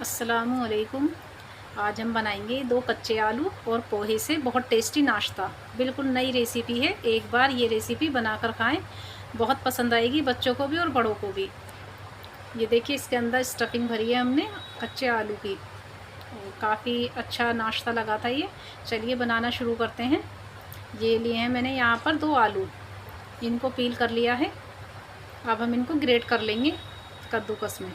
अस्सलामुअलैकुम। आज हम बनाएंगे 2 कच्चे आलू और पोहे से बहुत टेस्टी नाश्ता। बिल्कुल नई रेसिपी है, एक बार ये रेसिपी बनाकर खाएं, बहुत पसंद आएगी बच्चों को भी और बड़ों को भी। ये देखिए, इसके अंदर स्टफिंग भरी है हमने कच्चे आलू की, और काफ़ी अच्छा नाश्ता लगा था ये। चलिए बनाना शुरू करते हैं। ये लिए हैं मैंने यहाँ पर 2 आलू, इनको पील कर लिया है। अब हम इनको ग्रेट कर लेंगे कद्दूकस में।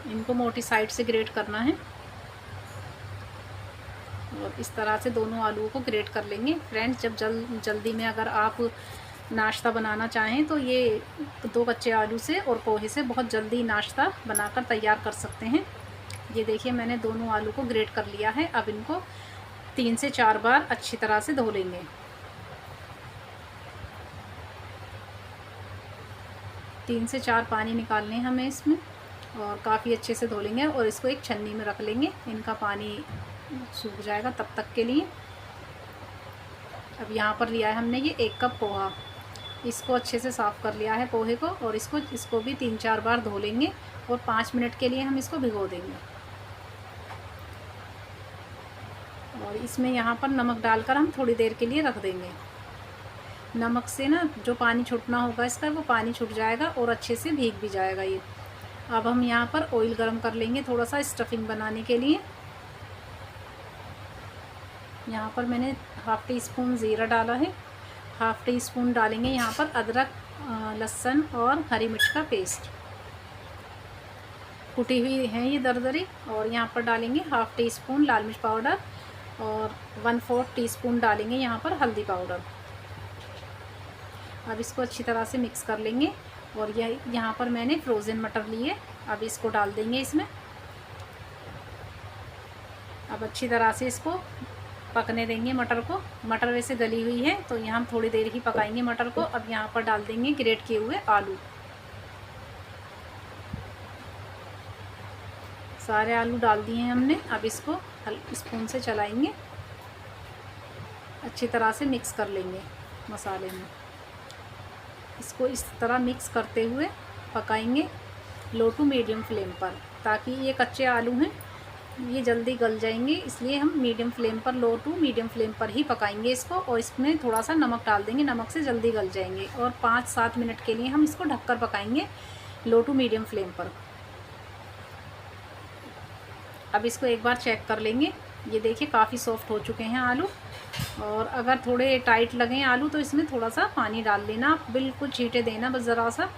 इनको मोटी साइड से ग्रेट करना है और इस तरह से दोनों आलूओं को ग्रेट कर लेंगे। फ्रेंड्स, जब जल्दी में अगर आप नाश्ता बनाना चाहें तो ये 2 कच्चे आलू से और पोहे से बहुत जल्दी नाश्ता बनाकर तैयार कर सकते हैं। ये देखिए, मैंने दोनों आलू को ग्रेट कर लिया है। अब इनको 3 से 4 बार अच्छी तरह से धो लेंगे। 3 से 4 पानी निकालने हैं हमें इसमें, और काफ़ी अच्छे से धो लेंगे और इसको एक छन्नी में रख लेंगे। इनका पानी सूख जाएगा तब तक के लिए। अब यहाँ पर लिया है हमने ये 1 कप पोहा। इसको अच्छे से साफ़ कर लिया है पोहे को, और इसको भी 3-4 बार धो लेंगे और 5 मिनट के लिए हम इसको भिगो देंगे। और इसमें यहाँ पर नमक डालकर हम थोड़ी देर के लिए रख देंगे। नमक से ना जो पानी छूटना होगा इसका, वो पानी छूट जाएगा और अच्छे से भीग भी जाएगा ये। अब हम यहाँ पर ऑयल गरम कर लेंगे थोड़ा सा स्टफिंग बनाने के लिए। यहाँ पर मैंने हाफ़ टी स्पून ज़ीरा डाला है। हाफ़ टी स्पून डालेंगे यहाँ पर अदरक, लहसुन और हरी मिर्च का पेस्ट, कुटी हुई है ये दरदरी। और यहाँ पर डालेंगे हाफ़ टी स्पून लाल मिर्च पाउडर और 1/4 टीस्पून डालेंगे यहाँ पर हल्दी पाउडर। अब इसको अच्छी तरह से मिक्स कर लेंगे। और यहाँ पर मैंने फ्रोज़न मटर लिए, अब इसको डाल देंगे इसमें। अब अच्छी तरह से इसको पकने देंगे मटर को। मटर वैसे गली हुई है तो यहाँ हम थोड़ी देर ही पकाएंगे मटर को। अब यहाँ पर डाल देंगे ग्रेट किए हुए आलू। सारे आलू डाल दिए हैं हमने। अब इसको स्पून से चलाएंगे, अच्छी तरह से मिक्स कर लेंगे मसाले में। इसको इस तरह मिक्स करते हुए पकाएंगे लो टू मीडियम फ्लेम पर, ताकि ये कच्चे आलू हैं ये जल्दी गल जाएंगे। इसलिए हम मीडियम फ्लेम पर, लो टू मीडियम फ्लेम पर ही पकाएंगे इसको। और इसमें थोड़ा सा नमक डाल देंगे, नमक से जल्दी गल जाएंगे। और 5-7 मिनट के लिए हम इसको ढककर पकाएंगे लो टू मीडियम फ्लेम पर। अब इसको एक बार चेक कर लेंगे। ये देखिए, काफ़ी सॉफ्ट हो चुके हैं आलू। और अगर थोड़े टाइट लगें आलू तो इसमें थोड़ा सा पानी डाल लेना, आप बिल्कुल छींटे देना बस ज़रा सा।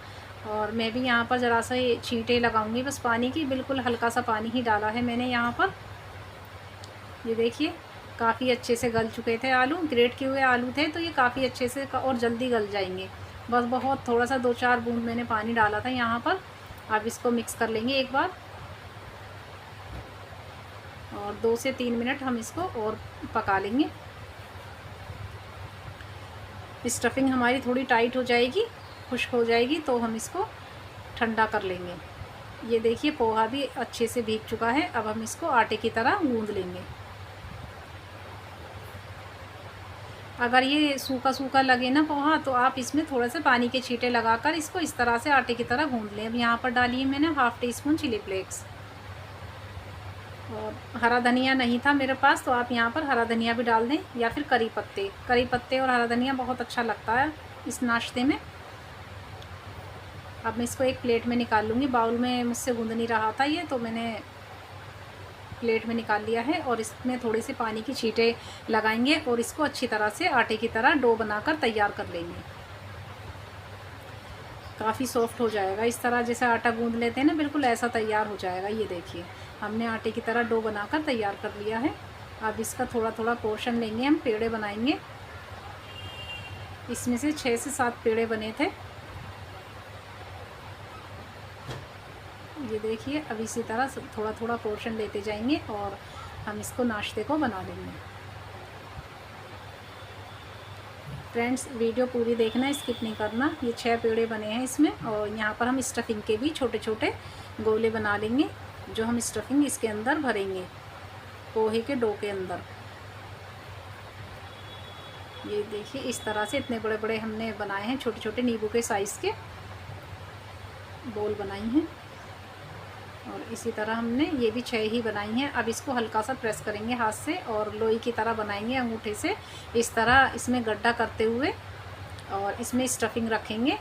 और मैं भी यहाँ पर ज़रा सा ये छींटे लगाऊंगी बस पानी की, बिल्कुल हल्का सा पानी ही डाला है मैंने यहाँ पर। ये देखिए, काफ़ी अच्छे से गल चुके थे आलू। ग्रेट किए हुए आलू थे तो ये काफ़ी अच्छे से और जल्दी गल जाएंगे। बस बहुत थोड़ा सा 2-4 बूंद मैंने पानी डाला था यहाँ पर। अब इसको मिक्स कर लेंगे एक बार, और 2 से 3 मिनट हम इसको और पका लेंगे। स्टफिंग हमारी थोड़ी टाइट हो जाएगी, खुश्क हो जाएगी, तो हम इसको ठंडा कर लेंगे। ये देखिए, पोहा भी अच्छे से भीग चुका है। अब हम इसको आटे की तरह गूंद लेंगे। अगर ये सूखा सूखा लगे ना पोहा, तो आप इसमें थोड़ा सा पानी के छींटे लगाकर इसको इस तरह से आटे की तरह गूंद लें। अब यहाँ पर डाली है मैंने half teaspoon chili flakes. और हरा धनिया नहीं था मेरे पास, तो आप यहाँ पर हरा धनिया भी डाल दें, या फिर करी पत्ते और हरा धनिया बहुत अच्छा लगता है इस नाश्ते में। अब मैं इसको एक प्लेट में निकाल लूँगी। बाउल में मुझसे गूंद नहीं रहा था ये, तो मैंने प्लेट में निकाल लिया है। और इसमें थोड़ी सी पानी की छींटे लगाएंगे और इसको अच्छी तरह से आटे की तरह डो बनाकर तैयार कर लेंगे। काफ़ी सॉफ्ट हो जाएगा इस तरह, जैसे आटा गूंद लेते हैं ना, बिल्कुल ऐसा तैयार हो जाएगा। ये देखिए, हमने आटे की तरह डो बनाकर तैयार कर लिया है। अब इसका थोड़ा थोड़ा पोर्शन लेंगे, हम पेड़े बनाएंगे। इसमें से 6 से 7 पेड़े बने थे। ये देखिए, अब इसी तरह थोड़ा थोड़ा पोर्शन लेते जाएंगे और हम इसको नाश्ते को बना लेंगे। फ्रेंड्स, वीडियो पूरी देखना, स्किप नहीं करना। ये 6 पेड़े बने हैं इसमें, और यहाँ पर हम स्टफिंग के भी छोटे छोटे गोले बना लेंगे, जो हम स्टफिंग इसके अंदर भरेंगे, पोहे के डो के अंदर। ये देखिए, इस तरह से इतने बड़े बड़े हमने बनाए हैं, छोटे छोटे नींबू के साइज़ के बोल बनाई हैं। इसी तरह हमने ये भी 6 ही बनाई हैं। अब इसको हल्का सा प्रेस करेंगे हाथ से और लोई की तरह बनाएंगे अंगूठे से, इस तरह इसमें गड्ढा करते हुए, और इसमें स्टफिंग रखेंगे।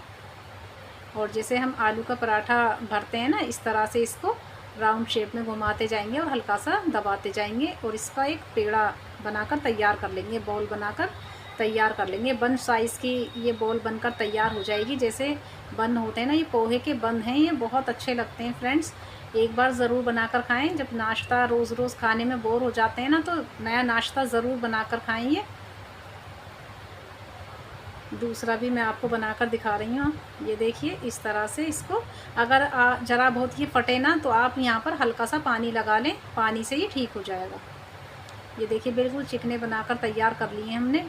और जैसे हम आलू का पराठा भरते हैं ना, इस तरह से इसको राउंड शेप में घुमाते जाएंगे और हल्का सा दबाते जाएंगे, और इसका एक पेड़ा बनाकर तैयार कर लेंगे, बॉल बनाकर तैयार कर लेंगे। बन साइज़ की ये बॉल बनकर तैयार हो जाएगी। जैसे बन होते हैं ना, ये पोहे के बन हैं, ये बहुत अच्छे लगते हैं फ्रेंड्स। एक बार ज़रूर बनाकर खाएं। जब नाश्ता रोज़ रोज़ खाने में बोर हो जाते हैं ना, तो नया नाश्ता ज़रूर बनाकर खाएं। ये दूसरा भी मैं आपको बनाकर दिखा रही हूँ। ये देखिए, इस तरह से इसको अगर ज़रा बहुत ये फटे ना, तो आप यहाँ पर हल्का सा पानी लगा लें, पानी से ही ठीक हो जाएगा। ये देखिए, बिल्कुल चिकने बनाकर तैयार कर लिए हमने।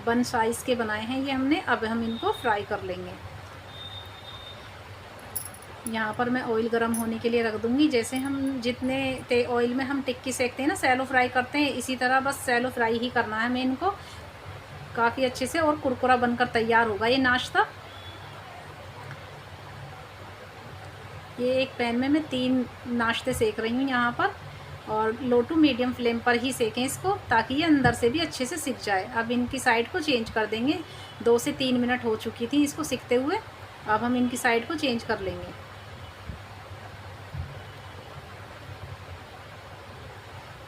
बन साइज़ के बनाए हैं ये हमने। अब हम इनको फ्राई कर लेंगे। यहाँ पर मैं ऑयल गरम होने के लिए रख दूँगी। जैसे हम जितने ऑयल में हम टिक्की सेकते हैं ना, सैलो फ्राई करते हैं, इसी तरह बस सैलो फ्राई ही करना है हमें इनको काफ़ी अच्छे से, और कुरकुरा बनकर तैयार होगा ये नाश्ता। ये एक पैन में मैं 3 नाश्ते सेक रही हूँ यहाँ पर, और लो टू मीडियम फ्लेम पर ही सेकें इसको, ताकि ये अंदर से भी अच्छे से सिक जाए। अब इनकी साइड को चेंज कर देंगे। 2 से 3 मिनट हो चुकी थी इसको सिकते हुए। अब हम इनकी साइड को चेंज कर लेंगे।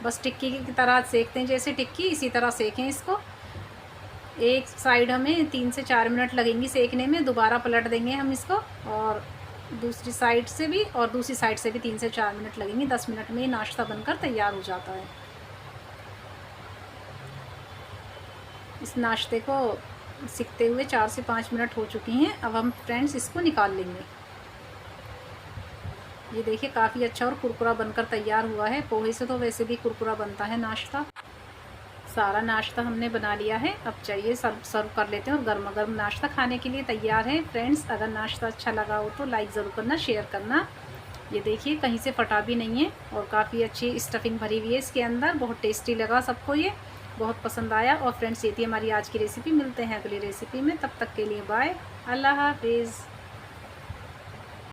बस टिक्की की तरह सेकते हैं, जैसे टिक्की, इसी तरह सेकें इसको। एक साइड हमें 3 से 4 मिनट लगेंगी सेकने में। दोबारा पलट देंगे हम इसको, और दूसरी साइड से भी, और दूसरी साइड से भी 3 से 4 मिनट लगेंगे। 10 मिनट में ये नाश्ता बनकर तैयार हो जाता है। इस नाश्ते को सिकते हुए 4 से 5 मिनट हो चुकी हैं। अब हम फ्रेंड्स इसको निकाल लेंगे। ये देखिए, काफ़ी अच्छा और कुरकुरा बनकर तैयार हुआ है। पोहे से तो वैसे भी कुरकुरा बनता है नाश्ता। सारा नाश्ता हमने बना लिया है। अब चाहिए सर्व कर लेते हैं, और गर्मा गर्म नाश्ता खाने के लिए तैयार है। फ्रेंड्स, अगर नाश्ता अच्छा लगा हो तो लाइक ज़रूर करना, शेयर करना। ये देखिए, कहीं से फटा भी नहीं है, और काफ़ी अच्छी स्टफिंग भरी हुई है इसके अंदर। बहुत टेस्टी लगा सबको, ये बहुत पसंद आया। और फ्रेंड्स, ये थी हमारी आज की रेसिपी। मिलते हैं अगली रेसिपी में, तब तक के लिए बाय, अल्लाह हाफिज़।